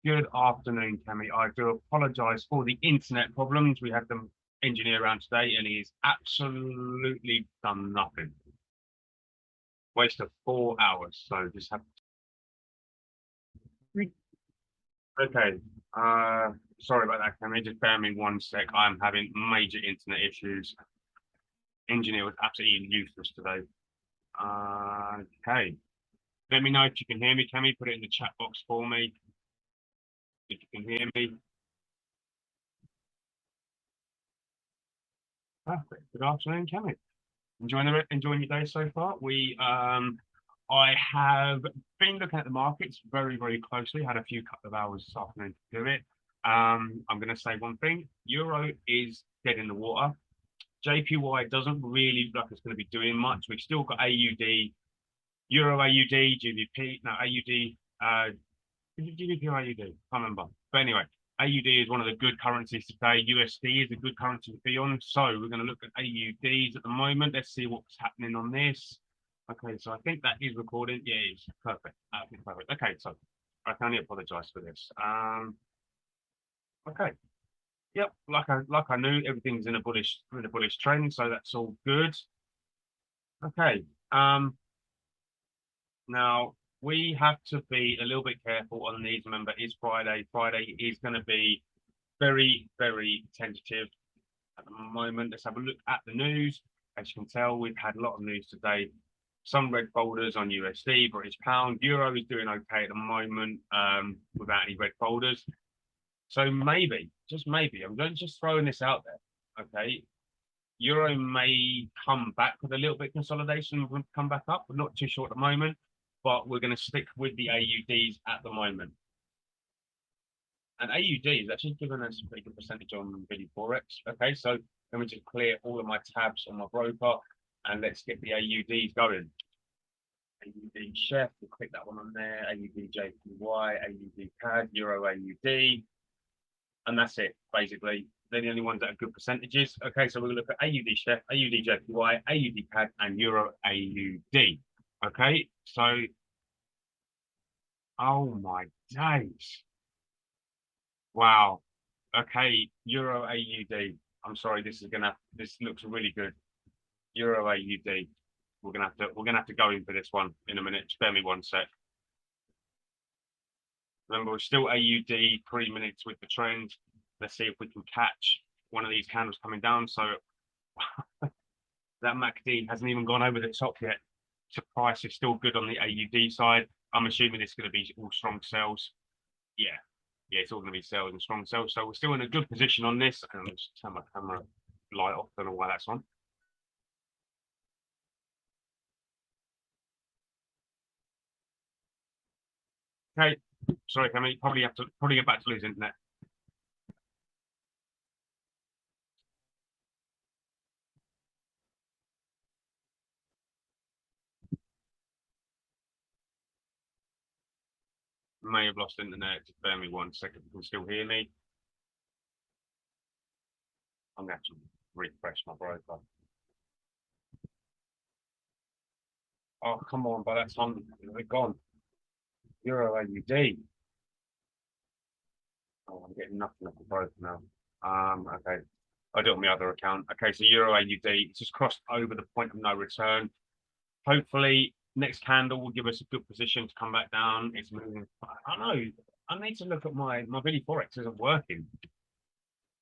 Good afternoon, Kemi. I do apologise for the internet problems. We had the engineer around today and he's absolutely done nothing. Waste of 4 hours. So just have okay. Sorry about that, Kemi. Just bear me 1 sec. I'm having major internet issues. Engineer was absolutely useless today. Okay. Let me know if you can hear me, Kemi. Put it in the chat box for me. If you can hear me. Perfect. Good afternoon, Kemi. Enjoying your day so far? I have been looking at the markets very, very closely. Had a few couple of hours this afternoon to do it. I'm going to say one thing: Euro is dead in the water. JPY doesn't really look like it's going to be doing much. We've still got AUD, Euro AUD, GBP. No, AUD. GBP or AUD? Can't remember. But anyway, AUD is one of the good currencies today. USD is a good currency to be on. So we're going to look at AUDs at the moment. Let's see what's happening on this. Okay, so I think that is recording. Yeah, it's perfect. Perfect. Okay, so I can only apologize for this. Okay. Yep, like I knew, everything's in a bullish trend, so that's all good. Okay. Now we have to be a little bit careful on these. Remember, it's Friday. Friday is going to be very, very tentative at the moment. Let's have a look at the news. As you can tell, we've had a lot of news today. Some red folders on USD, British pound. Euro is doing okay at the moment without any red folders. So maybe, just maybe, I'm just throwing this out there. Okay. Euro may come back with a little bit of consolidation, come back up. We're not too sure at the moment, but we're going to stick with the AUDs at the moment. And AUD is actually giving us a pretty good percentage on Billy Forex. Okay, so let me just clear all of my tabs on my broker and let's get the AUDs going. AUD Chef, we'll click that one on there. AUD JPY, AUD CAD, Euro AUD. And that's it, basically. They're the only ones that are good percentages. Okay, so we're going to look at AUD Chef, AUD JPY, AUD CAD, and Euro AUD. Okay, so, oh my days. Wow. Okay, Euro AUD. I'm sorry, this looks really good. Euro AUD. We're gonna have to go in for this one in a minute. Spare me 1 sec. Remember, we're still AUD 3 minutes with the trend. Let's see if we can catch one of these candles coming down. So that MACD hasn't even gone over the top yet. So price is still good on the AUD side. I'm assuming it's going to be all strong sells. Yeah, it's all going to be sales and strong sales. So we're still in a good position on this. And I'll just turn my camera light off. Don't know why that's on. Okay, sorry, Kemi. Probably get back to lose internet. May have lost internet. Just bear me 1 second. You can still hear me. I'm going to have to refresh my broker. Oh, come on, by that time they're gone. Euro AUD. Oh, I'm getting nothing off the broker now. Okay. I do it on my other account. Okay, so Euro AUD, it's just crossed over the point of no return. Hopefully, next candle will give us a good position to come back down. It's moving. I know. I need to look at my Billy Forex isn't working.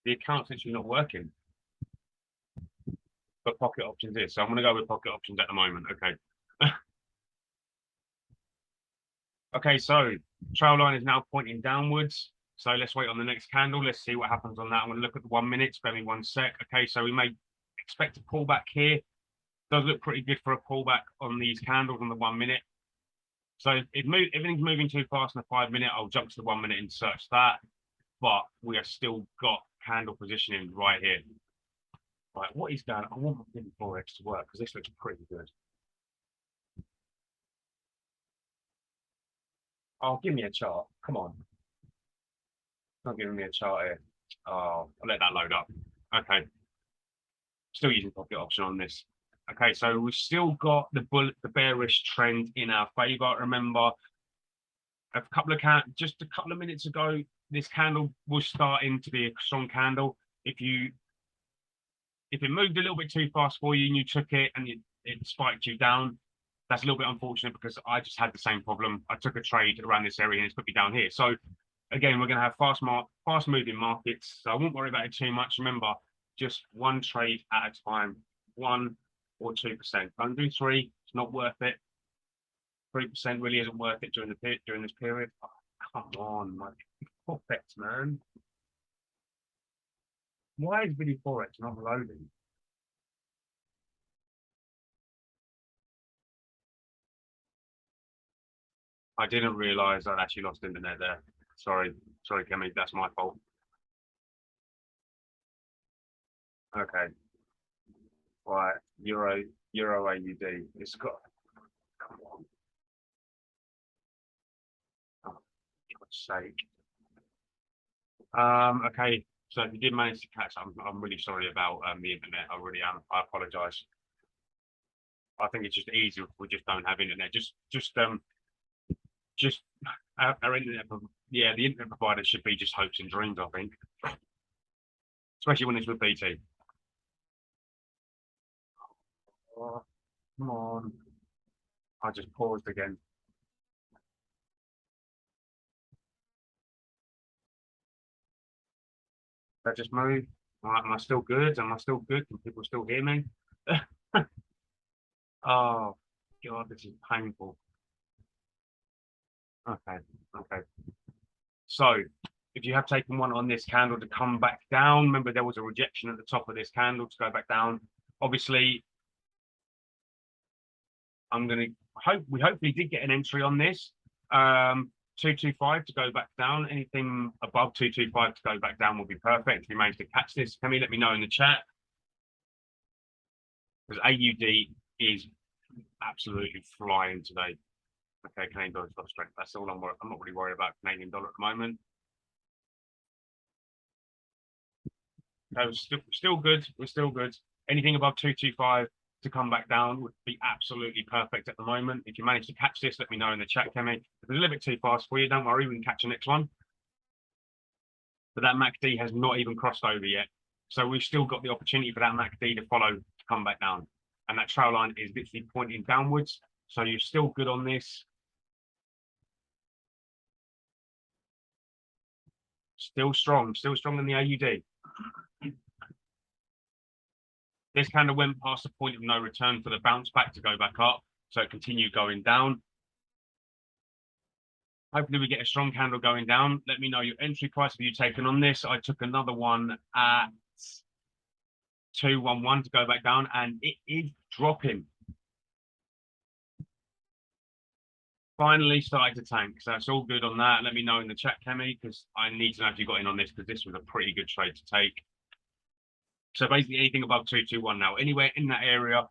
The account's actually not working. But pocket options is. So I'm going to go with pocket options at the moment. Okay. Okay, so trail line is now pointing downwards. So let's wait on the next candle. Let's see what happens on that. I'm going to look at the 1 minute. Spare me 1 sec. Okay, so we may expect a pullback here. Does look pretty good for a pullback on these candles on the 1 minute. So if everything's moving too fast in the 5 minute, I'll jump to the 1 minute and search that. But we have still got candle positioning right here. Right, what is going on? I want my Forex to work because this looks pretty good. Oh, give me a chart. Come on. Not giving me a chart here. Oh, I'll let that load up. Okay. Still using pocket option on this. Okay, so we've still got the bearish trend in our favor. Remember, just a couple of minutes ago, this candle was starting to be a strong candle. If it moved a little bit too fast for you and you took it and it spiked you down, that's a little bit unfortunate because I just had the same problem. I took a trade around this area and it's put me down here. So again, we're going to have fast moving markets. So I won't worry about it too much. Remember, just one trade at a time, 1 or 2%. Don't do 3. It's not worth it. 3% really isn't worth it during this period. Oh, come on, my Forex, man. Why is Video Forex not loading? I didn't realize I'd actually lost internet there. Sorry, Kemi, that's my fault. Okay. Right, Euro AUD. It's got. Come on. Oh, God's sake. Okay. So if you did manage to catch, I'm really sorry about the internet. I really am. I apologize. I think it's just easier if we just don't have internet. Just our internet. Yeah, the internet provider should be just hopes and dreams. I think, especially when it's with BT. Oh, come on. I just paused again. That just moved. Am I still good? Am I still good? Can people still hear me? Oh, God, this is painful. Okay, okay. So, if you have taken one on this candle to come back down, remember there was a rejection at the top of this candle to go back down. Obviously, we hopefully did get an entry on this. 225 to go back down. Anything above 225 to go back down will be perfect. If you manage to catch this, can you let me know in the chat? Because AUD is absolutely flying today. Okay, Canadian dollar's got strength. That's all I'm not really worried about Canadian dollar at the moment. So still good. We're still good. Anything above 225 to come back down would be absolutely perfect at the moment. If you manage to catch this, let me know in the chat, Kemi. If it's a little bit too fast for you, don't worry, we can catch the next one. But that MACD has not even crossed over yet. So we've still got the opportunity for that MACD to follow to come back down. And that trail line is literally pointing downwards. So you're still good on this. Still strong in the AUD. This candle went past the point of no return for the bounce back to go back up. So it continued going down. Hopefully we get a strong candle going down. Let me know your entry price. Have you taken on this? I took another one at 211 to go back down, and it is dropping. Finally started to tank, so that's all good on that. Let me know in the chat, Kemi, because I need to know if you got in on this, because this was a pretty good trade to take. So basically anything above 221 now, anywhere in that area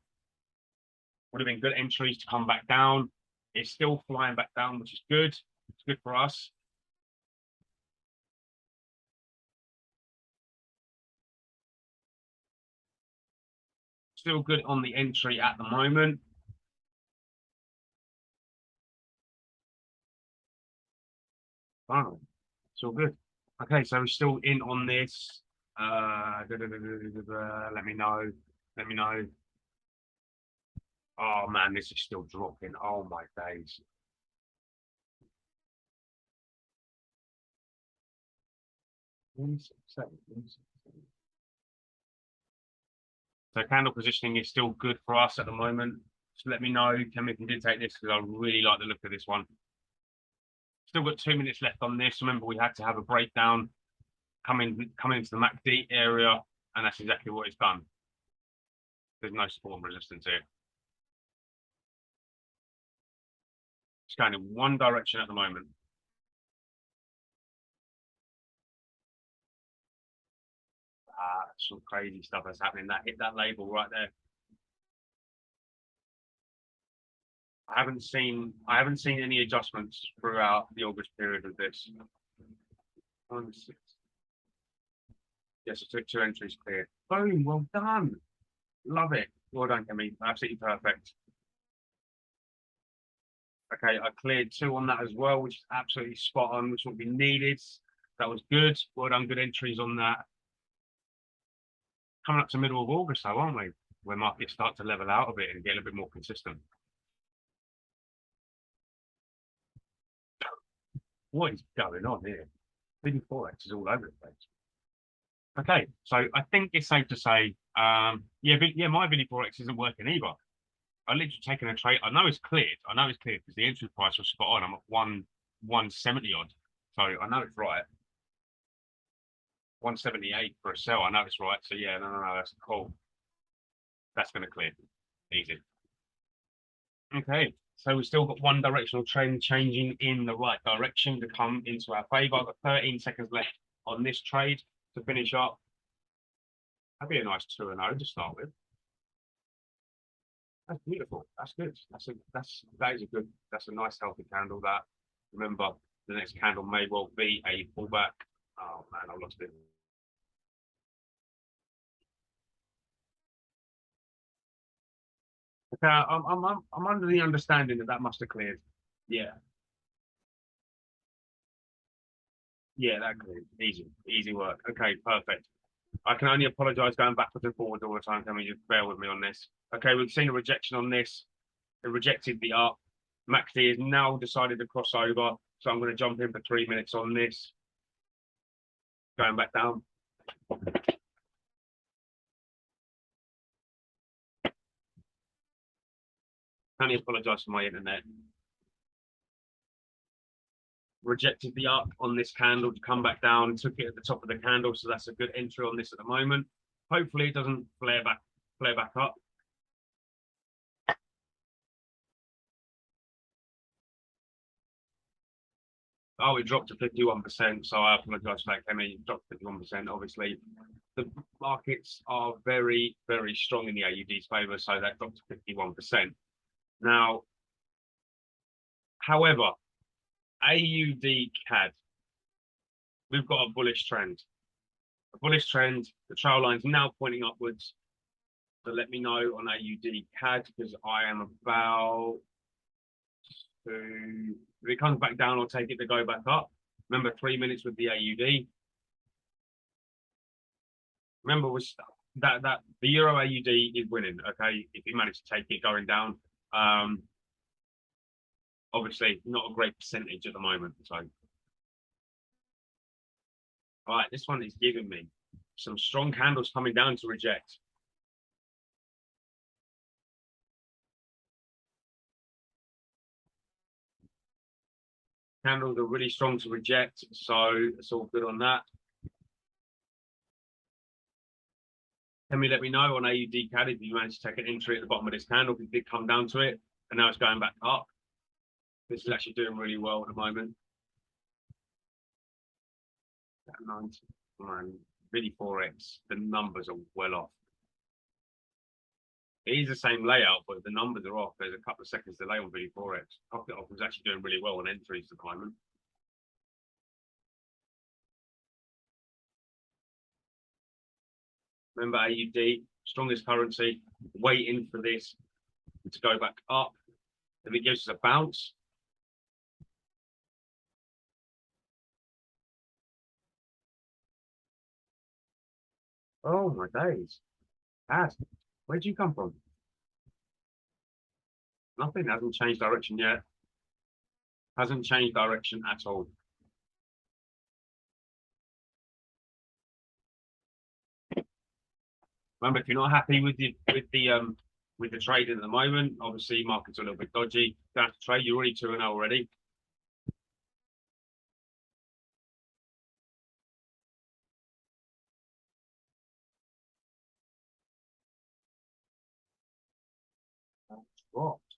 would have been good entries to come back down. It's still flying back down, which is good. It's good for us. Still good on the entry at the moment. Wow, it's all good. Okay, so we're still in on this. Let me know. Let me know. Oh man, this is still dropping. Oh my days. So candle positioning is still good for us at the moment. So let me know, Kemi, if you did take this, because I really like the look of this one. Still got 2 minutes left on this. Remember, we had to have a breakdown coming into the MACD area, and that's exactly what it's done. There's no support and resistance here. It's going in one direction at the moment. Some crazy stuff that's happening. That hit that label right there. I haven't seen any adjustments throughout the August period of this. 1, 6. Yes, I took 2 entries clear. Boom, well done. Love it. Well done, Kemi. Absolutely perfect. Okay, I cleared 2 on that as well, which is absolutely spot on, which will be needed. That was good. Well done, good entries on that. Coming up to middle of August, though, aren't we? Where markets start to level out a bit and get a little bit more consistent. What is going on here? Big Forex is all over the place. Okay, so I think it's safe to say, yeah, my Vinny Forex isn't working either. I literally taken a trade. I know it's cleared. I know it's cleared because the entry price was spot on. I'm at 170 odd. So I know it's right. 178 for a sell. I know it's right. So yeah, no, that's cool. That's gonna clear. Easy. Okay. So we've still got one directional trend changing in the right direction to come into our favor. I've got 13 seconds left on this trade to finish up. That'd be a nice 2-0 to start with. That's beautiful. That's good. That's a nice healthy candle. That, remember, the next candle may well be a pullback. Oh man, I lost it. Okay, I'm under the understanding that must have cleared. Yeah, yeah, that cleared. Easy work. Okay, perfect. I can only apologise going backwards and forwards all the time. Can we just bear with me on this? Okay, we've seen a rejection on this. It rejected the up. MACD has now decided to cross over. So I'm going to jump in for 3 minutes on this. Going back down. Can only apologise for my internet. Rejected the up on this candle to come back down. Took it at the top of the candle. So that's a good entry on this at the moment. Hopefully it doesn't flare back up. Oh, it dropped to 51%. So I apologise for that, Kemi. It dropped to 51%. Obviously, the markets are very, very strong in the AUD's favour. So that dropped to 51%. Now, however, AUD CAD, we've got a bullish trend. A bullish trend. The trail line's now pointing upwards. So let me know on AUD CAD because I am about to. If it comes back down, I'll take it to go back up. Remember, 3 minutes with the AUD. Remember, that the Euro AUD is winning. Okay, if you manage to take it going down, obviously not a great percentage at the moment. So, all right, this one is giving me some strong candles coming down to reject. Candles are really strong to reject, so it's all good on that. Can we let me know on AUD CAD if you managed to take an entry at the bottom of this candle? It did come down to it, and now it's going back up. This is actually doing really well at the moment. 90, man, really Forex, the numbers are well off. It is the same layout, but the numbers are off. There's a couple of seconds delay on Vinny Forex. Pocket off was actually doing really well on entries at the moment. Remember AUD, strongest currency, waiting for this to go back up. If it gives us a bounce, oh my days. As, where'd you come from? Nothing, hasn't changed direction yet. Hasn't changed direction at all. Remember, if you're not happy with the trading at the moment, obviously markets are a little bit dodgy. Don't have to trade. You're already 2-0 already. Dropped.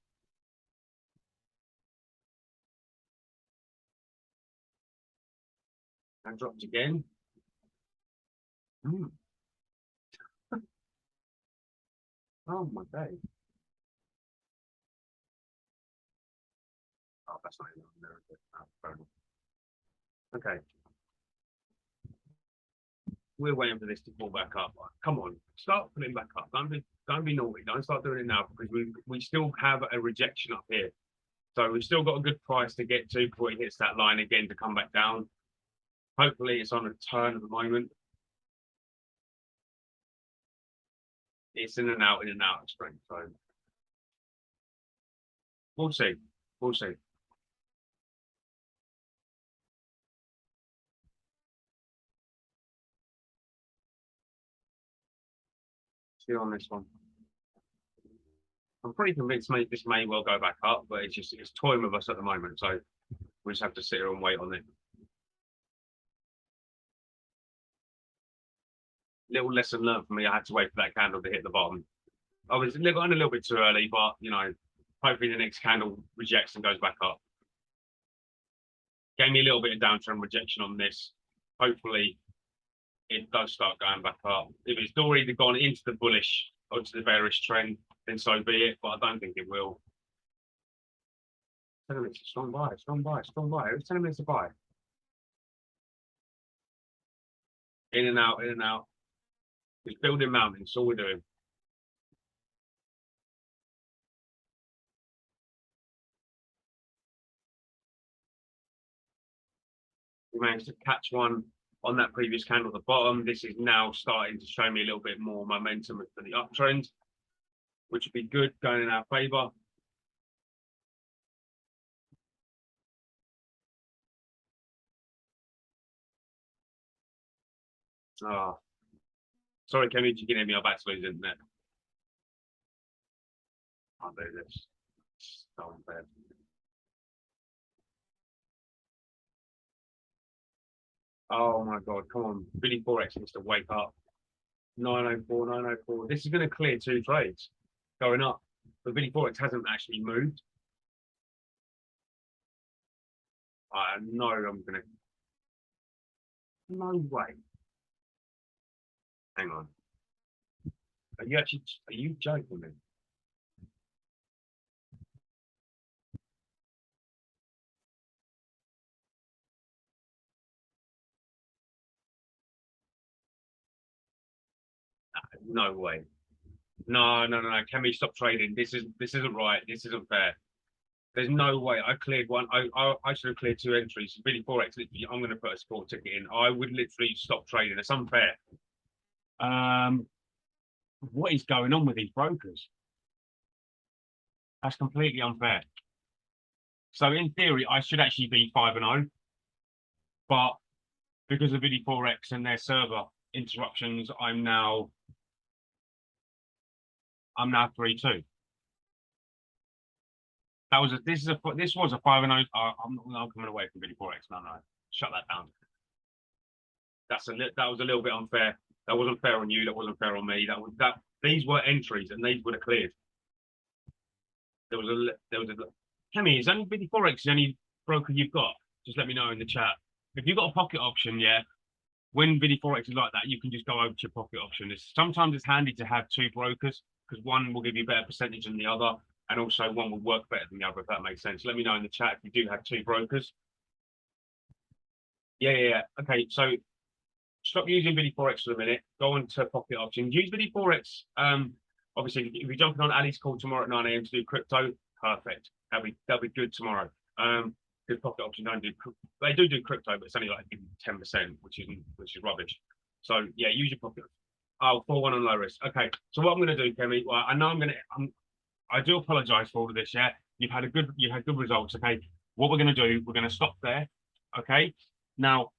And dropped again. Oh my day. Oh, that's not even there. Okay. We're waiting for this to pull back up. Come on, start pulling back up. Don't be naughty. Don't start doing it now because we still have a rejection up here. So we've still got a good price to get to before it hits that line again to come back down. Hopefully it's on a turn at the moment. It's in and out of strength. So we'll see. We'll see. See on this one. I'm pretty convinced this may well go back up, but it's toying with us at the moment. So we just have to sit here and wait on it. Little lesson learned for me. I had to wait for that candle to hit the bottom. I was on a little bit too early, but you know, hopefully the next candle rejects and goes back up. Gave me a little bit of downtrend rejection on this. Hopefully it does start going back up. If it's already gone into the bullish or to the bearish trend, then so be it, but I don't think it will. Telling me it's a strong buy, strong buy, strong buy. Who's telling me it's a buy? In and out, in and out. It's building mountains, that's all we're doing. We managed to catch one on that previous candle at the bottom. This is now starting to show me a little bit more momentum for the uptrend, which would be good, going in our favor. Oh, sorry, Kemi, you can hear me. I'm about to lose internet. I'll do this. So unfair. Oh my God, come on. Billy Forex needs to wake up. 904, 904. This is going to clear 2 trades going up. But Billy Forex hasn't actually moved. I know I'm going to. No way. Hang on. Are you joking me? No way. No. Can we stop trading? This isn't right. This isn't fair. There's no way. I cleared one. I should have cleared 2 entries. Billy Forex, literally, I'm going to put a support ticket in. I would literally stop trading. It's unfair. What is going on with these brokers? That's completely unfair. So in theory, I should actually be 5-0, but because of Billy Forex and their server interruptions, I'm now 3-2. This was a 5-0. I'm not coming away from Billy Forex. No, shut that down. That was a little bit unfair. That wasn't fair on you. That wasn't fair on me. These were entries, and these would have cleared. There was a. Kemi, is only Billy Forex the only broker you've got? Just let me know in the chat. If you've got a pocket option, yeah. When Billy Forex is like that, you can just go over to your pocket option. Sometimes it's handy to have 2 brokers because one will give you a better percentage than the other, and also one will work better than the other, if that makes sense. Let me know in the chat if you do have 2 brokers. Yeah. Okay, so stop using Billy Forex for a minute. Go on to pocket options. Use Billy Forex. Obviously, if you're jumping on Ali's call tomorrow at 9 a.m. to do crypto, perfect. That'll be good tomorrow. Because pocket option they do crypto, but it's only like 10%, which is rubbish. So yeah, use your pocket. Oh, 4-1 on low risk. Okay, so what I'm going to do, Kemi, well, I know I do apologize for all of this. Yeah, you've had good results. Okay, what we're going to do, we're going to stop there. Okay, now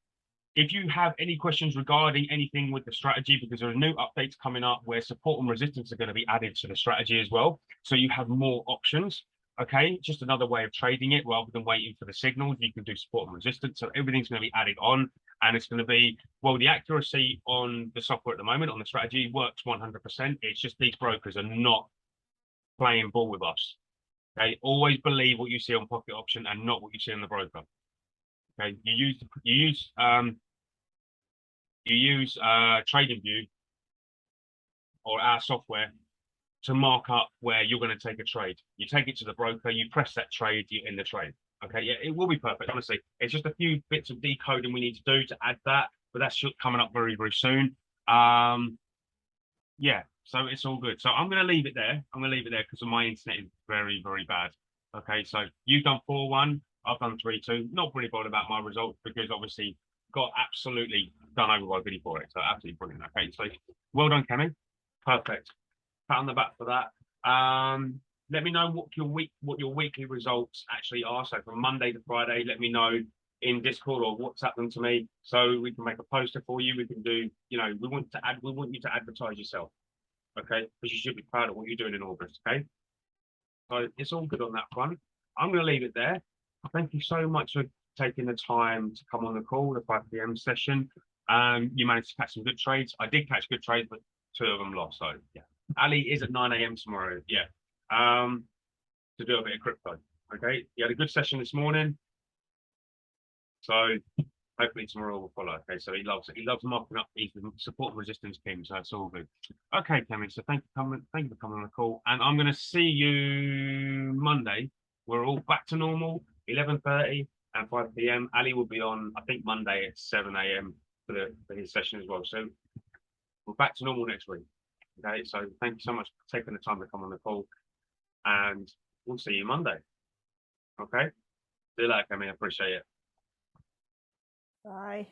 if you have any questions regarding anything with the strategy, because there are new updates coming up where support and resistance are going to be added to the strategy as well, so you have more options. Okay, just another way of trading it rather than waiting for the signals. You can do support and resistance, so everything's going to be added on, and it's going to be, well, the accuracy on the software at the moment on the strategy works 100%. It's just these brokers are not playing ball with us. Okay, always believe what you see on pocket option and not what you see on the broker. Okay, you use TradingView or our software to mark up where you're going to take a trade. You take it to the broker, you press that trade, you're in the trade. Okay, yeah, it will be perfect. Honestly, it's just a few bits of decoding we need to do to add that, but that's coming up very, very soon. Yeah, so it's all good. So I'm going to leave it there. I'm going to leave it there because my internet is very, very bad. Okay, so you've done 4-1, I've done 3-2. Not really bothered about my results because obviously got absolutely done over by Vinny for it. So absolutely brilliant. Okay, so well done, Kemi. Perfect. Pat on the back for that. Let me know what your weekly results actually are. So from Monday to Friday, let me know in Discord or WhatsApp them to me so we can make a poster for you. We can do, we want you to advertise yourself. Okay, because you should be proud of what you're doing in August. Okay, so it's all good on that front. I'm going to leave it there. Thank you so much for taking the time to come on the call, the 5 p.m. session. You managed to catch some good trades. I did catch good trades, but 2 of them lost. So yeah, Ali is at 9 a.m. tomorrow. Yeah, to do a bit of crypto. Okay, he had a good session this morning. So hopefully tomorrow will follow. Okay, so he loves marking up. He's the support and resistance king, so it's all good. Okay, Kemi. So thank you for coming on the call, and I'm going to see you Monday. We're all back to normal, 11:30 and 5 p.m. Ali will be on, I think, Monday at 7 a.m. for his session as well. So we're back to normal next week. Okay, so thank you so much for taking the time to come on the call, and we'll see you Monday. Okay, see you later, Kemi. I appreciate it. Bye.